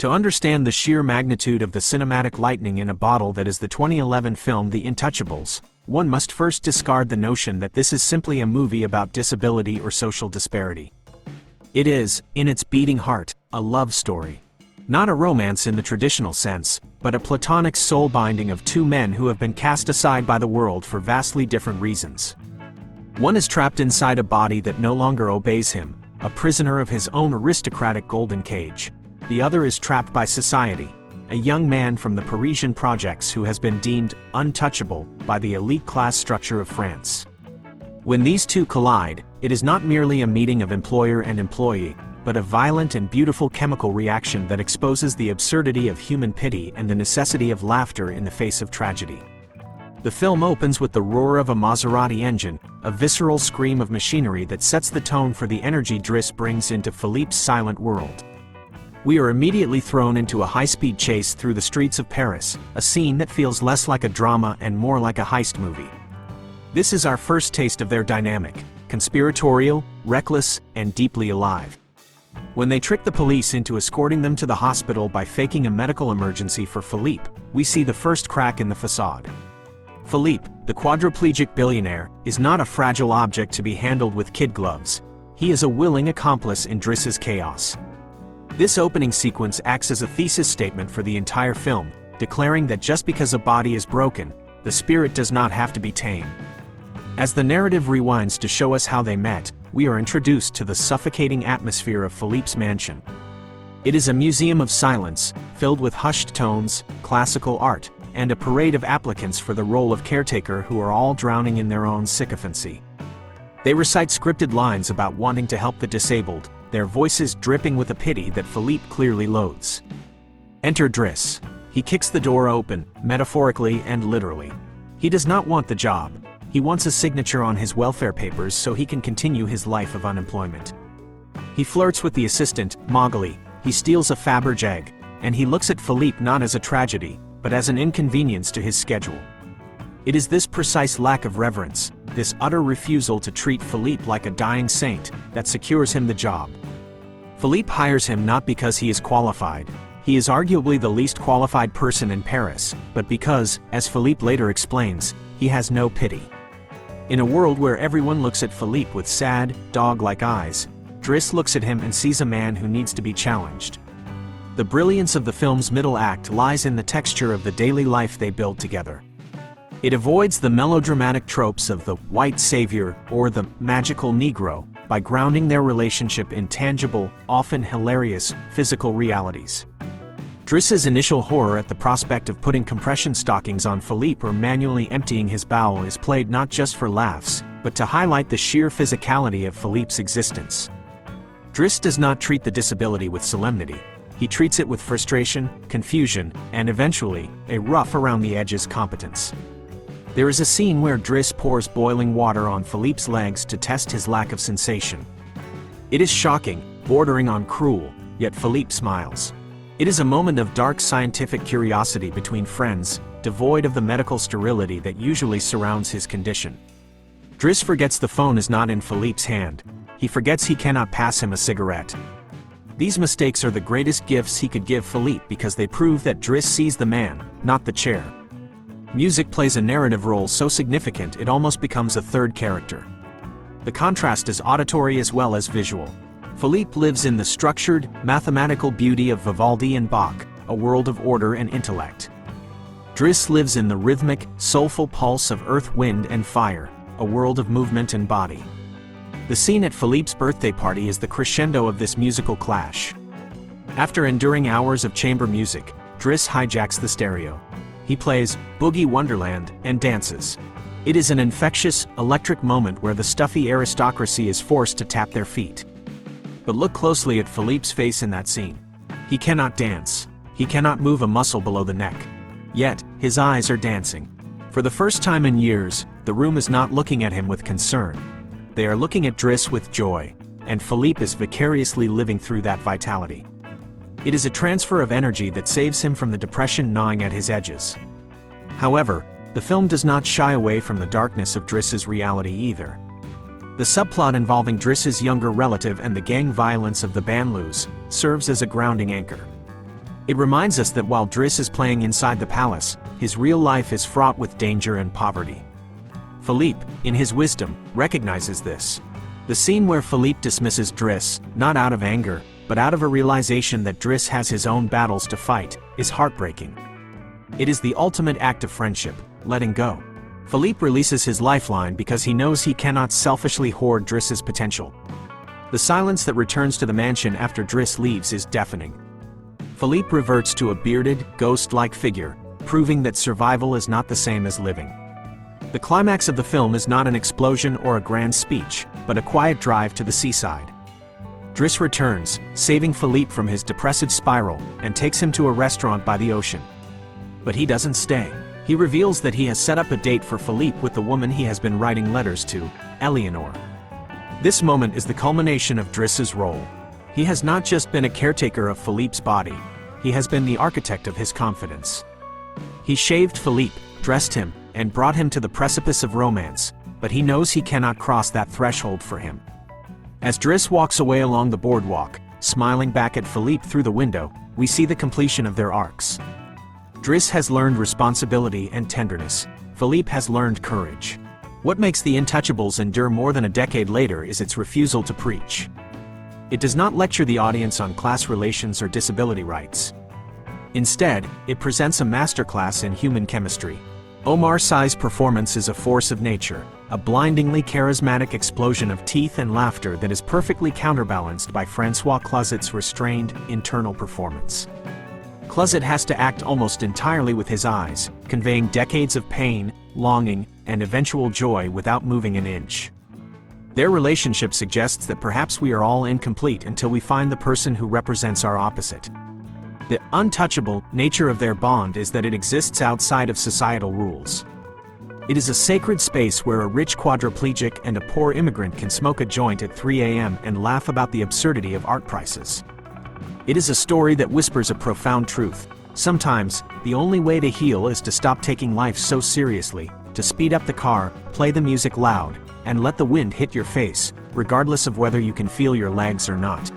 To understand the sheer magnitude of the cinematic lightning in a bottle that is the 2011 film The Intouchables, one must first discard the notion that this is simply a movie about disability or social disparity. It is, in its beating heart, a love story. Not a romance in the traditional sense, but a platonic soul binding of two men who have been cast aside by the world for vastly different reasons. One is trapped inside a body that no longer obeys him, a prisoner of his own aristocratic golden cage. The other is trapped by society, a young man from the Parisian projects who has been deemed untouchable by the elite class structure of France. When these two collide, it is not merely a meeting of employer and employee, but a violent and beautiful chemical reaction that exposes the absurdity of human pity and the necessity of laughter in the face of tragedy. The film opens with the roar of a Maserati engine, a visceral scream of machinery that sets the tone for the energy Driss brings into Philippe's silent world. We are immediately thrown into a high-speed chase through the streets of Paris, a scene that feels less like a drama and more like a heist movie. This is our first taste of their dynamic, conspiratorial, reckless, and deeply alive. When they trick the police into escorting them to the hospital by faking a medical emergency for Philippe, we see the first crack in the facade. Philippe, the quadriplegic billionaire, is not a fragile object to be handled with kid gloves. He is a willing accomplice in Driss's chaos. This opening sequence acts as a thesis statement for the entire film, declaring that just because a body is broken, the spirit does not have to be tame. As the narrative rewinds to show us how they met, we are introduced to the suffocating atmosphere of Philippe's mansion. It is a museum of silence, filled with hushed tones, classical art, and a parade of applicants for the role of caretaker who are all drowning in their own sycophancy. They recite scripted lines about wanting to help the disabled, their voices dripping with a pity that Philippe clearly loathes. Enter Driss. He kicks the door open, metaphorically and literally. He does not want the job. He wants a signature on his welfare papers so he can continue his life of unemployment. He flirts with the assistant, Magali. He steals a Faberge egg, and he looks at Philippe not as a tragedy, but as an inconvenience to his schedule. It is this precise lack of reverence, this utter refusal to treat Philippe like a dying saint, that secures him the job. Philippe hires him not because he is qualified. He is arguably the least qualified person in Paris, but because, as Philippe later explains, he has no pity. In a world where everyone looks at Philippe with sad, dog-like eyes, Driss looks at him and sees a man who needs to be challenged. The brilliance of the film's middle act lies in the texture of the daily life they build together. It avoids the melodramatic tropes of the white savior or the magical Negro by grounding their relationship in tangible, often hilarious, physical realities. Driss's initial horror at the prospect of putting compression stockings on Philippe or manually emptying his bowel is played not just for laughs, but to highlight the sheer physicality of Philippe's existence. Driss does not treat the disability with solemnity. He treats it with frustration, confusion, and eventually, a rough-around-the-edges competence. There is a scene where Driss pours boiling water on Philippe's legs to test his lack of sensation. It is shocking, bordering on cruel, yet Philippe smiles. It is a moment of dark scientific curiosity between friends, devoid of the medical sterility that usually surrounds his condition. Driss forgets the phone is not in Philippe's hand. He forgets he cannot pass him a cigarette. These mistakes are the greatest gifts he could give Philippe because they prove that Driss sees the man, not the chair. Music plays a narrative role so significant it almost becomes a third character. The contrast is auditory as well as visual. Philippe lives in the structured, mathematical beauty of Vivaldi and Bach, a world of order and intellect. Driss lives in the rhythmic, soulful pulse of earth, wind, and fire, a world of movement and body. The scene at Philippe's birthday party is the crescendo of this musical clash. After enduring hours of chamber music, Driss hijacks the stereo. He plays Boogie Wonderland and dances. It is an infectious, electric moment where the stuffy aristocracy is forced to tap their feet. But look closely at Philippe's face in that scene. He cannot dance. He cannot move a muscle below the neck. Yet, his eyes are dancing. For the first time in years, the room is not looking at him with concern. They are looking at Driss with joy, and Philippe is vicariously living through that vitality. It is a transfer of energy that saves him from the depression gnawing at his edges. However, the film does not shy away from the darkness of Driss's reality either. The subplot involving Driss's younger relative and the gang violence of the Banlieues serves as a grounding anchor. It reminds us that while Driss is playing inside the palace, his real life is fraught with danger and poverty. Philippe, in his wisdom, recognizes this. The scene where Philippe dismisses Driss, not out of anger, but out of a realization that Driss has his own battles to fight, is heartbreaking. It is the ultimate act of friendship, letting go. Philippe releases his lifeline because he knows he cannot selfishly hoard Driss's potential. The silence that returns to the mansion after Driss leaves is deafening. Philippe reverts to a bearded, ghost-like figure, proving that survival is not the same as living. The climax of the film is not an explosion or a grand speech, but a quiet drive to the seaside. Driss returns, saving Philippe from his depressive spiral, and takes him to a restaurant by the ocean. But he doesn't stay. He reveals that he has set up a date for Philippe with the woman he has been writing letters to, Eleanor. This moment is the culmination of Driss's role. He has not just been a caretaker of Philippe's body, he has been the architect of his confidence. He shaved Philippe, dressed him, and brought him to the precipice of romance, but he knows he cannot cross that threshold for him. As Driss walks away along the boardwalk, smiling back at Philippe through the window, we see the completion of their arcs. Driss has learned responsibility and tenderness. Philippe has learned courage. What makes the Intouchables endure more than a decade later is its refusal to preach. It does not lecture the audience on class relations or disability rights. Instead, it presents a masterclass in human chemistry. Omar Sy's performance is a force of nature, a blindingly charismatic explosion of teeth and laughter that is perfectly counterbalanced by Francois Cluzet's restrained, internal performance. Cluzet has to act almost entirely with his eyes, conveying decades of pain, longing, and eventual joy without moving an inch. Their relationship suggests that perhaps we are all incomplete until we find the person who represents our opposite. The untouchable nature of their bond is that it exists outside of societal rules. It is a sacred space where a rich quadriplegic and a poor immigrant can smoke a joint at 3 a.m. and laugh about the absurdity of art prices. It is a story that whispers a profound truth. Sometimes, the only way to heal is to stop taking life so seriously, to speed up the car, play the music loud, and let the wind hit your face, regardless of whether you can feel your legs or not.